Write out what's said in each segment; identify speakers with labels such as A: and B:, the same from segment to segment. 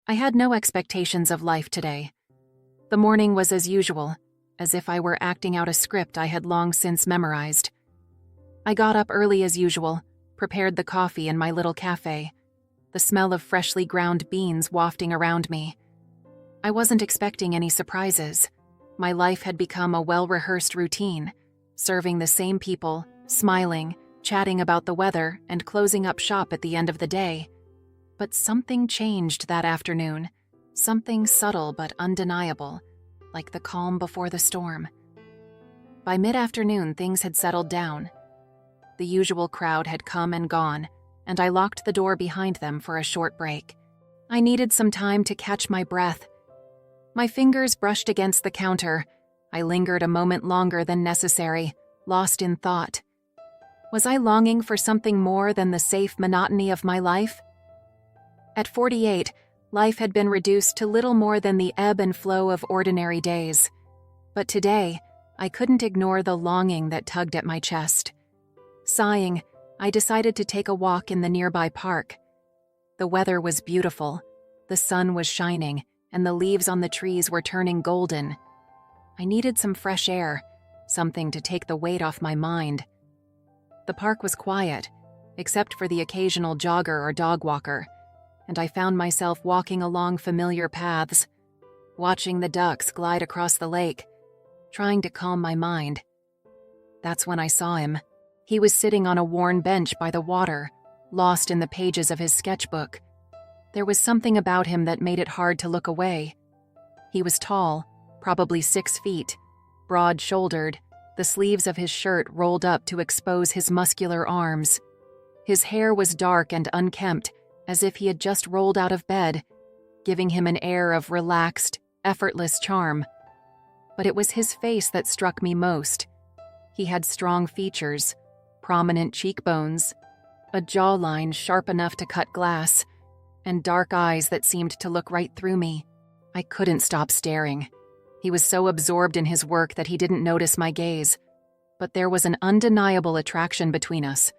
A: I had no expectations of life today. The morning was as usual, as if I were acting out a script I had long since memorized. I got up early as usual, prepared the coffee in my little cafe, the smell of freshly ground beans wafting around me. I wasn't expecting any surprises. My life had become a well-rehearsed routine, serving the same people, smiling, chatting about the weather, and closing up shop at the end of the day. But something changed that afternoon, something subtle but undeniable, like the calm before the storm. By mid-afternoon, things had settled down. The usual crowd had come and gone, and I locked the door behind them for a short break. I needed some time to catch my breath. My fingers brushed against the counter. I lingered a moment longer than necessary, lost in thought. Was I longing for something more than the safe monotony of my life? At 48, life had been reduced to little more than the ebb and flow of ordinary days. But today, I couldn't ignore the longing that tugged at my chest. Sighing, I decided to take a walk in the nearby park. The weather was beautiful. The sun was shining, and the leaves on the trees were turning golden. I needed some fresh air, something to take the weight off my mind. The park was quiet, except for the occasional jogger or dog walker, and I found myself walking along familiar paths, watching the ducks glide across the lake, trying to calm my mind. That's when I saw him. He was sitting on a worn bench by the water, lost in the pages of his sketchbook. There was something about him that made it hard to look away. He was tall, probably 6 feet, broad-shouldered, the sleeves of his shirt rolled up to expose his muscular arms. His hair was dark and unkempt, as if he had just rolled out of bed, giving him an air of relaxed, effortless charm. But it was his face that struck me most. He had strong features, prominent cheekbones, a jawline sharp enough to cut glass, and dark eyes that seemed to look right through me. I couldn't stop staring. He was so absorbed in his work that he didn't notice my gaze, but there was an undeniable attraction between us.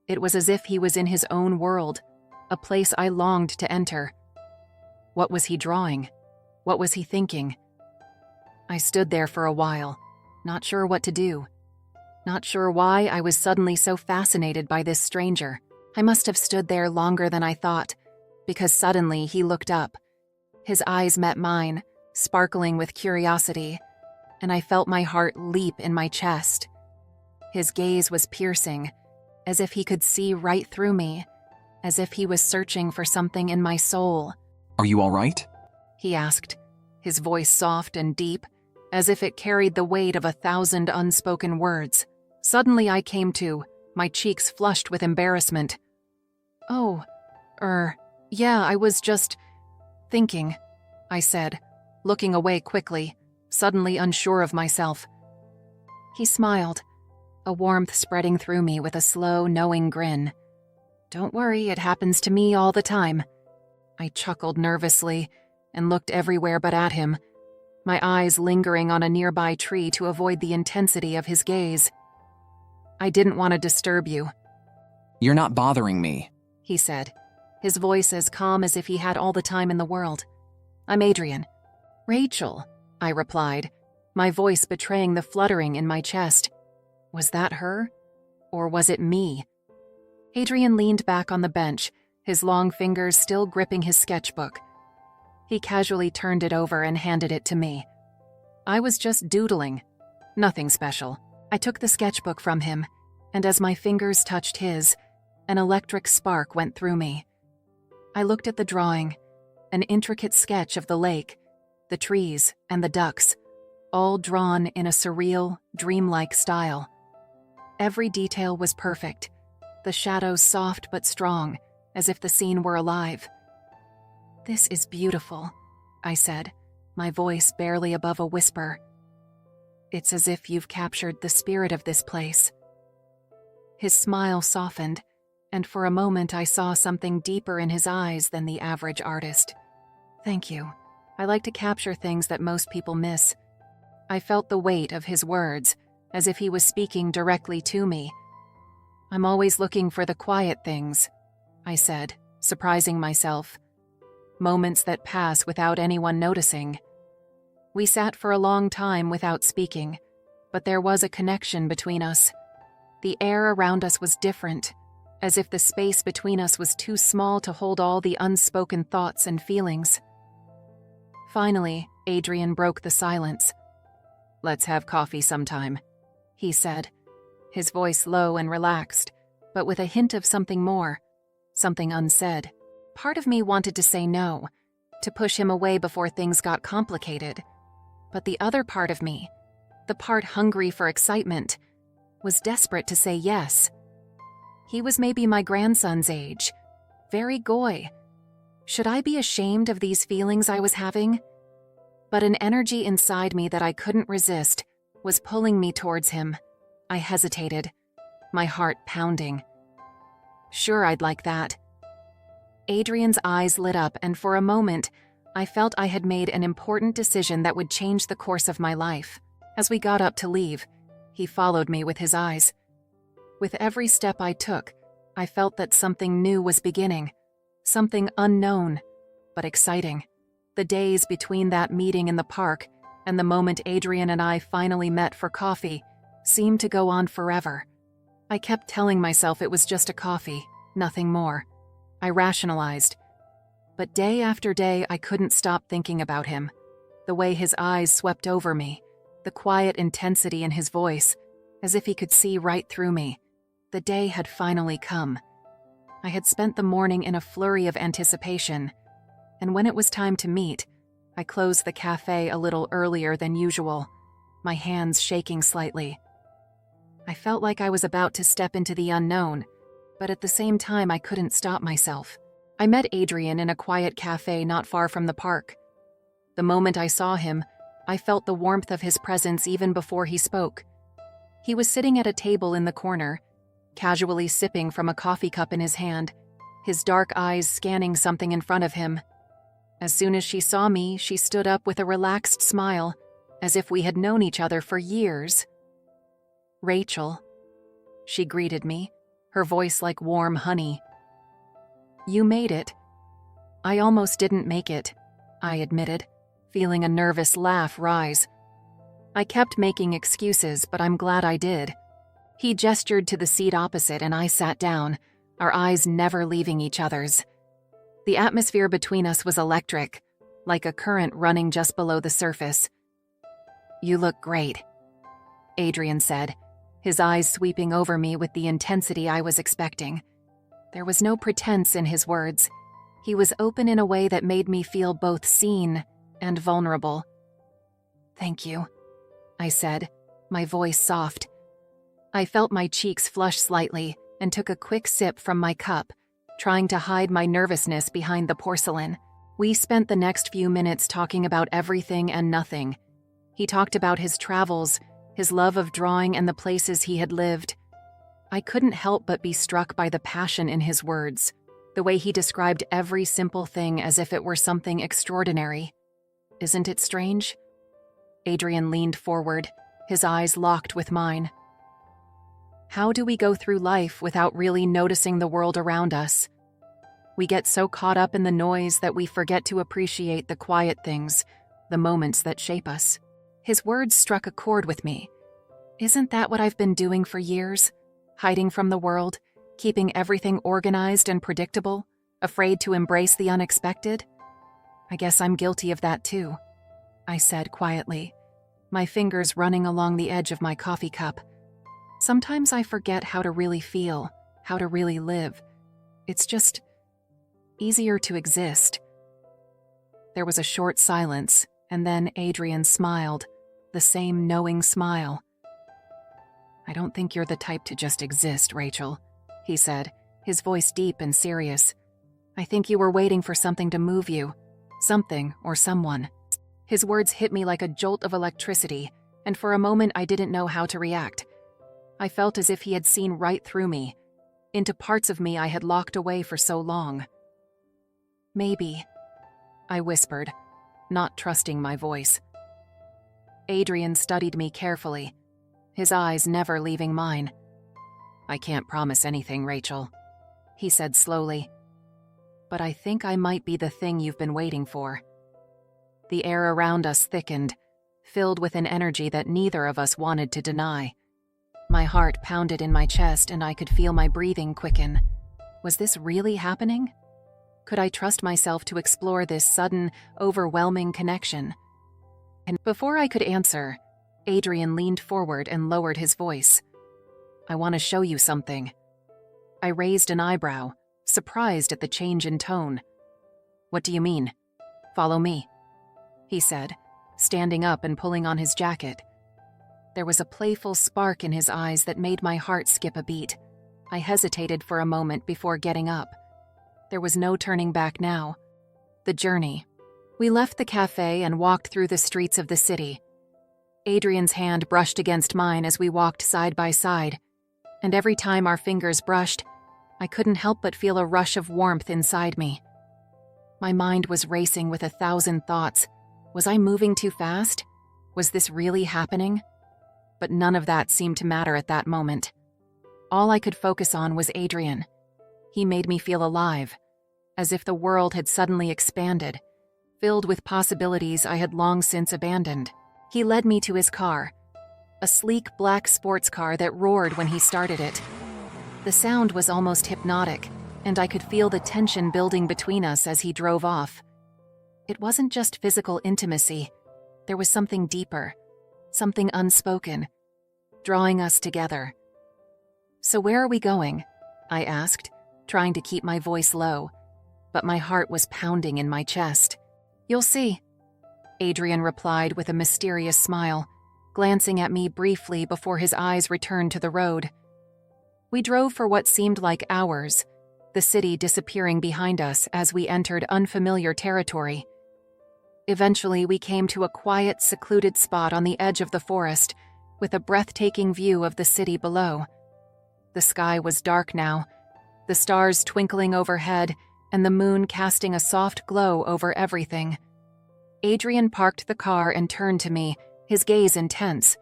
A: It was as if he was in his own world, a place I longed to enter. What was he drawing? What was he thinking? I stood there for a while, not sure what to do. Not sure why I was suddenly so fascinated by this stranger. I must have stood there longer than I thought, because suddenly he looked up. His eyes met mine, sparkling with curiosity, and I felt my heart leap in my chest. His gaze was piercing, as if he could see right through me, as if he was searching for something in my soul.
B: "Are you all right?"
A: he asked, his voice soft and deep, as if it carried the weight of 1,000 unspoken words. Suddenly I came to, my cheeks flushed with embarrassment. "Oh, yeah, I was just thinking," I said, looking away quickly, suddenly unsure of myself. He smiled, a warmth spreading through me with a slow, knowing grin. "Don't worry, it happens to me all the time." I chuckled nervously and looked everywhere but at him, my eyes lingering on a nearby tree to avoid the intensity of his gaze. "I didn't want to disturb you,"
B: "You're not bothering me,"
A: he said, his voice as calm as if he had all the time in the world. "I'm Adrian." "Rachel," I replied, my voice betraying the fluttering in my chest. Was that her? Or was it me? Adrian leaned back on the bench, his long fingers still gripping his sketchbook. He casually turned it over and handed it to me. I was just doodling. Nothing special. I took the sketchbook from him, and as my fingers touched his, an electric spark went through me. I looked at the drawing, an intricate sketch of the lake, the trees, and the ducks, all drawn in a surreal, dreamlike style. Every detail was perfect, the shadows soft but strong, as if the scene were alive. "This is beautiful," I said, my voice barely above a whisper. "It's as if you've captured the spirit of this place." His smile softened, and for a moment I saw something deeper in his eyes than the average artist. "Thank you. I like to capture things that most people miss." I felt the weight of his words, as if he was speaking directly to me. "I'm always looking for the quiet things," I said, surprising myself. moments that pass without anyone noticing. We sat for a long time without speaking, but there was a connection between us. The air around us was different, as if the space between us was too small to hold all the unspoken thoughts and feelings. Finally, Adrian broke the silence. "Let's have coffee sometime," he said, his voice low and relaxed, but with a hint of something more, something unsaid. Part of me wanted to say no, to push him away before things got complicated. But the other part of me, the part hungry for excitement, was desperate to say yes. He was maybe my grandson's age, very goy. Should I be ashamed of these feelings I was having? But an energy inside me that I couldn't resist was pulling me towards him. I hesitated, my heart pounding. Sure, I'd like that. Adrian's eyes lit up, and for a moment, I felt I had made an important decision that would change the course of my life. As we got up to leave, he followed me with his eyes. With every step I took, I felt that something new was beginning, something unknown, but exciting. The days between that meeting in the park and the moment Adrian and I finally met for coffee seemed to go on forever. I kept telling myself it was just a coffee, nothing more. I rationalized. But day after day, I couldn't stop thinking about him. The way his eyes swept over me, the quiet intensity in his voice, as if he could see right through me. The day had finally come. I had spent the morning in a flurry of anticipation, and when it was time to meet, I closed the cafe a little earlier than usual, my hands shaking slightly. I felt like I was about to step into the unknown, but at the same time I couldn't stop myself. I met Adrian in a quiet cafe not far from the park. The moment I saw him, I felt the warmth of his presence even before he spoke. He was sitting at a table in the corner, casually sipping from a coffee cup in his hand, his dark eyes scanning something in front of him. As soon as she saw me, she stood up with a relaxed smile, as if we had known each other for years. "Rachel," she greeted me, her voice like warm honey. "You made it." "I almost didn't make it," I admitted, feeling a nervous laugh rise. "I kept making excuses, but I'm glad I did." He gestured to the seat opposite and I sat down, our eyes never leaving each other's. The atmosphere between us was electric, like a current running just below the surface. "You look great," Adrian said, his eyes sweeping over me with the intensity I was expecting. There was no pretense in his words. He was open in a way that made me feel both seen and vulnerable. "Thank you," I said, my voice soft. I felt my cheeks flush slightly and took a quick sip from my cup, trying to hide my nervousness behind the porcelain. We spent the next few minutes talking about everything and nothing. He talked about his travels, his love of drawing, and the places he had lived. I couldn't help but be struck by the passion in his words, the way he described every simple thing as if it were something extraordinary. Isn't it strange? Adrian leaned forward, his eyes locked with mine. How do we go through life without really noticing the world around us? We get so caught up in the noise that we forget to appreciate the quiet things, the moments that shape us. His words struck a chord with me. Isn't that what I've been doing for years? Hiding from the world, keeping everything organized and predictable, afraid to embrace the unexpected? I guess I'm guilty of that too, I said quietly, my fingers running along the edge of my coffee cup. Sometimes I forget how to really feel, how to really live. It's just easier to exist. There was a short silence, and then Adrian smiled, the same knowing smile. "I don't think you're the type to just exist, Rachel," he said, his voice deep and serious. "I think you were waiting for something to move you, something or someone." His words hit me like a jolt of electricity, and for a moment I didn't know how to react. I felt as if he had seen right through me, into parts of me I had locked away for so long. "Maybe," I whispered, not trusting my voice. Adrian studied me carefully, his eyes never leaving mine. "I can't promise anything, Rachel," he said slowly. but I think I might be the thing you've been waiting for." The air around us thickened, filled with an energy that neither of us wanted to deny. My heart pounded in my chest and I could feel my breathing quicken. Was this really happening? Could I trust myself to explore this sudden, overwhelming connection? And before I could answer, Adrian leaned forward and lowered his voice. "I want to show you something." I raised an eyebrow, surprised at the change in tone. "What do you mean?" "Follow me," he said, standing up and pulling on his jacket. There was a playful spark in his eyes that made my heart skip a beat. I hesitated for a moment before getting up. There was no turning back now. The journey. We left the cafe and walked through the streets of the city. Adrian's hand brushed against mine as we walked side by side, and every time our fingers brushed, I couldn't help but feel a rush of warmth inside me. My mind was racing with 1,000 thoughts. Was I moving too fast? Was this really happening? But none of that seemed to matter at that moment. All I could focus on was Adrian. He made me feel alive, as if the world had suddenly expanded, filled with possibilities I had long since abandoned. He led me to his car, a sleek black sports car that roared when he started it. The sound was almost hypnotic, and I could feel the tension building between us as he drove off. It wasn't just physical intimacy. There was something deeper, something unspoken, drawing us together. "So where are we going?" I asked, trying to keep my voice low, but my heart was pounding in my chest. "You'll see," Adrian replied with a mysterious smile, glancing at me briefly before his eyes returned to the road. We drove for what seemed like hours, the city disappearing behind us as we entered unfamiliar territory. Eventually, we came to a quiet, secluded spot on the edge of the forest, with a breathtaking view of the city below. The sky was dark now, the stars twinkling overhead and the moon casting a soft glow over everything. Adrian parked the car and turned to me, his gaze intense.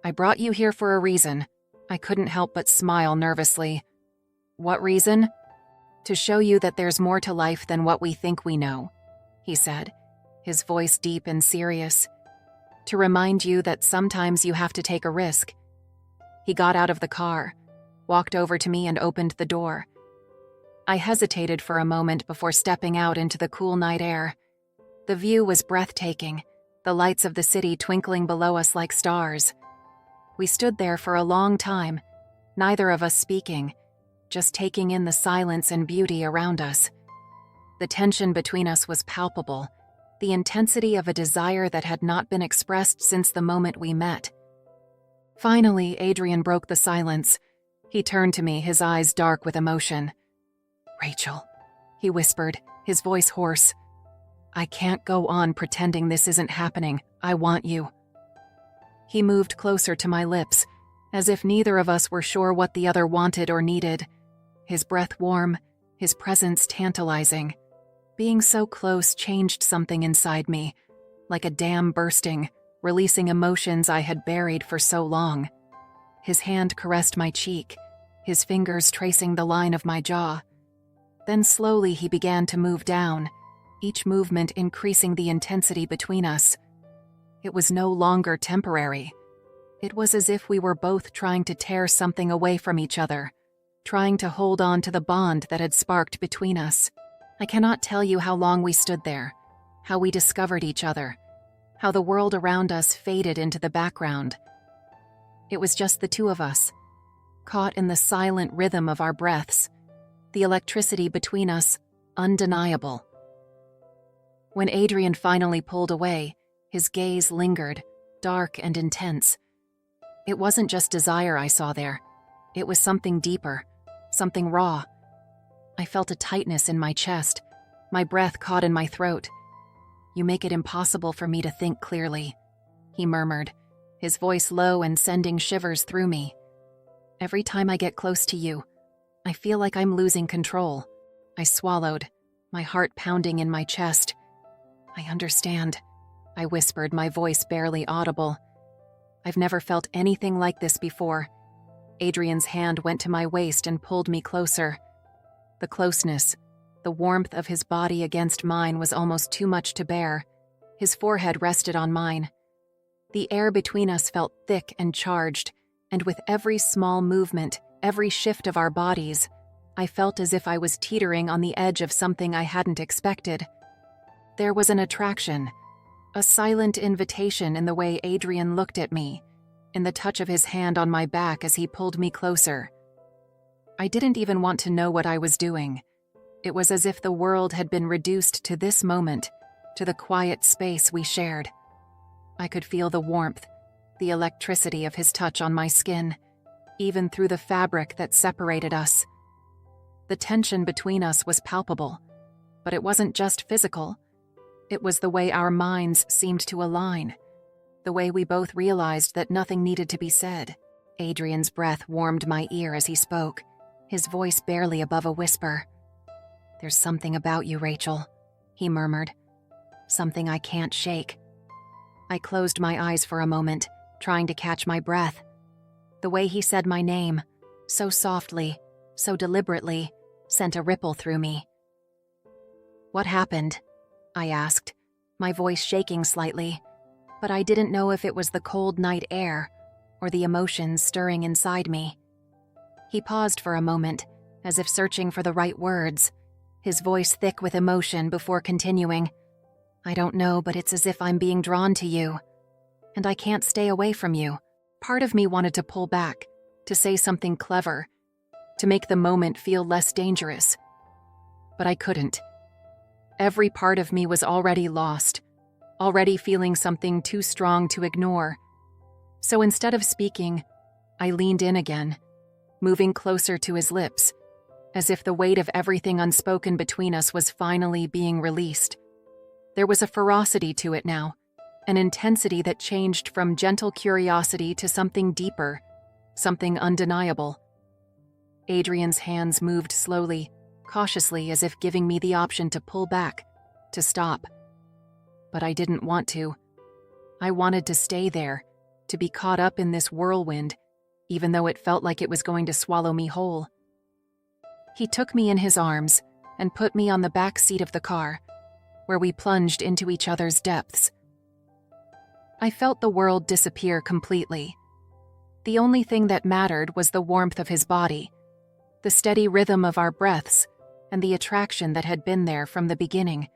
A: "I brought you here for a reason." I couldn't help but smile nervously. "What reason?" "To show you that there's more to life than what we think we know," he said, his voice deep and serious. "To remind you that sometimes you have to take a risk." He got out of the car, walked over to me and opened the door. I hesitated for a moment before stepping out into the cool night air. The view was breathtaking, the lights of the city twinkling below us like stars. We stood there for a long time, neither of us speaking, just taking in the silence and beauty around us. The tension between us was palpable, the intensity of a desire that had not been expressed since the moment we met. Finally, Adrian broke the silence. He turned to me, his eyes dark with emotion. "Rachel," he whispered, his voice hoarse. "I can't go on pretending this isn't happening. I want you." He moved closer to my lips, as if neither of us were sure what the other wanted or needed. His breath warm, his presence tantalizing. Being so close changed something inside me, like a dam bursting, releasing emotions I had buried for so long. His hand caressed my cheek, his fingers tracing the line of my jaw. Then slowly he began to move down, each movement increasing the intensity between us. It was no longer temporary. It was as if we were both trying to tear something away from each other, trying to hold on to the bond that had sparked between us. I cannot tell you how long we stood there, how we discovered each other, how the world around us faded into the background. It was just the two of us, caught in the silent rhythm of our breaths, the electricity between us undeniable. When Adrian finally pulled away, his gaze lingered, dark and intense. It wasn't just desire I saw there. It was something deeper, something raw. I felt a tightness in my chest, my breath caught in my throat. "You make it impossible for me to think clearly," he murmured, his voice low and sending shivers through me. "Every time I get close to you, I feel like I'm losing control." I swallowed, my heart pounding in my chest. "I understand," I whispered, my voice barely audible. "I've never felt anything like this before." Adrian's hand went to my waist and pulled me closer. The closeness, The warmth of his body against mine was almost too much to bear. His forehead rested on mine. The air between us felt thick and charged, and with every small movement, every shift of our bodies, I felt as if I was teetering on the edge of something I hadn't expected. There was an attraction, a silent invitation in the way Adrian looked at me, in the touch of his hand on my back as he pulled me closer. I didn't even want to know what I was doing. It was as if the world had been reduced to this moment, to the quiet space we shared. I could feel the warmth, the electricity of his touch on my skin, even through the fabric that separated us. The tension between us was palpable, but it wasn't just physical. It was the way our minds seemed to align, the way we both realized that nothing needed to be said. Adrian's breath warmed my ear as he spoke, his voice barely above a whisper. "There's something about you, Rachel," he murmured. "Something I can't shake." I closed my eyes for a moment, trying to catch my breath. The way he said my name, so softly, so deliberately, sent a ripple through me. "What happened?" I asked, my voice shaking slightly, but I didn't know if it was the cold night air or the emotions stirring inside me. He paused for a moment, as if searching for the right words, his voice thick with emotion before continuing. "I don't know, but it's as if I'm being drawn to you, and I can't stay away from you." Part of me wanted to pull back, to say something clever, to make the moment feel less dangerous. But I couldn't. Every part of me was already lost, already feeling something too strong to ignore. So instead of speaking, I leaned in again, moving closer to his lips, as if the weight of everything unspoken between us was finally being released. There was a ferocity to it now, an intensity that changed from gentle curiosity to something deeper, something undeniable. Adrian's hands moved slowly, cautiously, as if giving me the option to pull back, to stop. But I didn't want to. I wanted to stay there, to be caught up in this whirlwind, even though it felt like it was going to swallow me whole. He took me in his arms and put me on the back seat of the car, where we plunged into each other's depths. I felt the world disappear completely. The only thing that mattered was the warmth of his body, the steady rhythm of our breaths, and the attraction that had been there from the beginning.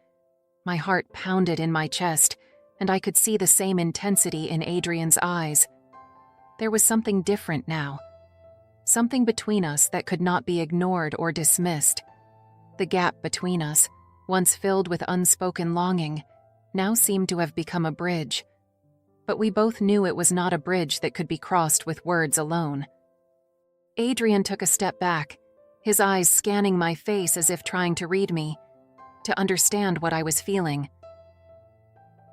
A: My heart pounded in my chest, and I could see the same intensity in Adrian's eyes. There was something different now. Something between us that could not be ignored or dismissed. The gap between us, once filled with unspoken longing, now seemed to have become a bridge. But we both knew it was not a bridge that could be crossed with words alone. Adrian took a step back, his eyes scanning my face as if trying to read me, to understand what I was feeling.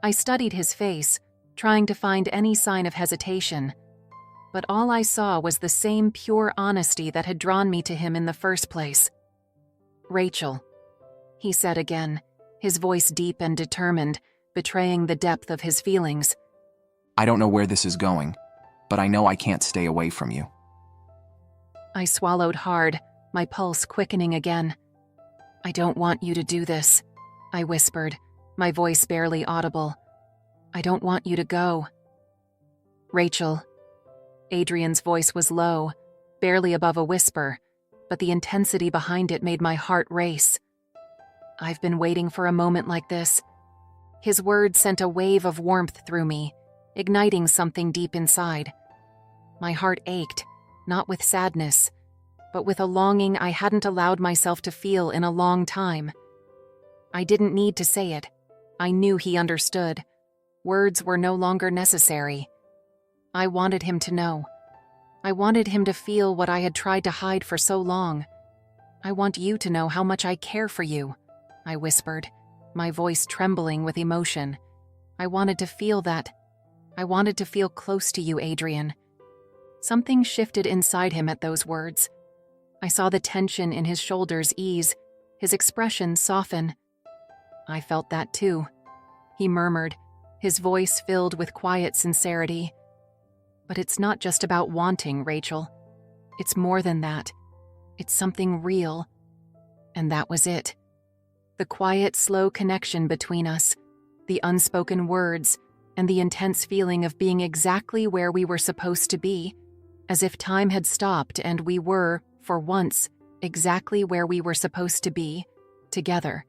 A: I studied his face, trying to find any sign of hesitation, but all I saw was the same pure honesty that had drawn me to him in the first place. "Rachel," he said again, his voice deep and determined, betraying the depth of his feelings.
B: I don't know where this is going, but I know I can't stay away from you.
A: I swallowed hard, my pulse quickening again. "I don't want you to do this," I whispered, my voice barely audible. "I don't want you to go." "Rachel." Adrian's voice was low, barely above a whisper, but the intensity behind it made my heart race. "I've been waiting for a moment like this." His words sent a wave of warmth through me, igniting something deep inside. My heart ached, not with sadness, but with a longing I hadn't allowed myself to feel in a long time. I didn't need to say it. I knew he understood. Words were no longer necessary. I wanted him to know. I wanted him to feel what I had tried to hide for so long. "I want you to know how much I care for you," I whispered, my voice trembling with emotion. I wanted to feel that. I wanted to feel close to you, Adrian. Something shifted inside him at those words. I saw the tension in his shoulders ease, his expression soften. "I felt that too," he murmured, his voice filled with quiet sincerity. "But it's not just about wanting, Rachel. It's more than that. It's something real." And that was it. The quiet, slow connection between us, the unspoken words, and the intense feeling of being exactly where we were supposed to be, as if time had stopped and we were, for once, exactly where we were supposed to be, together.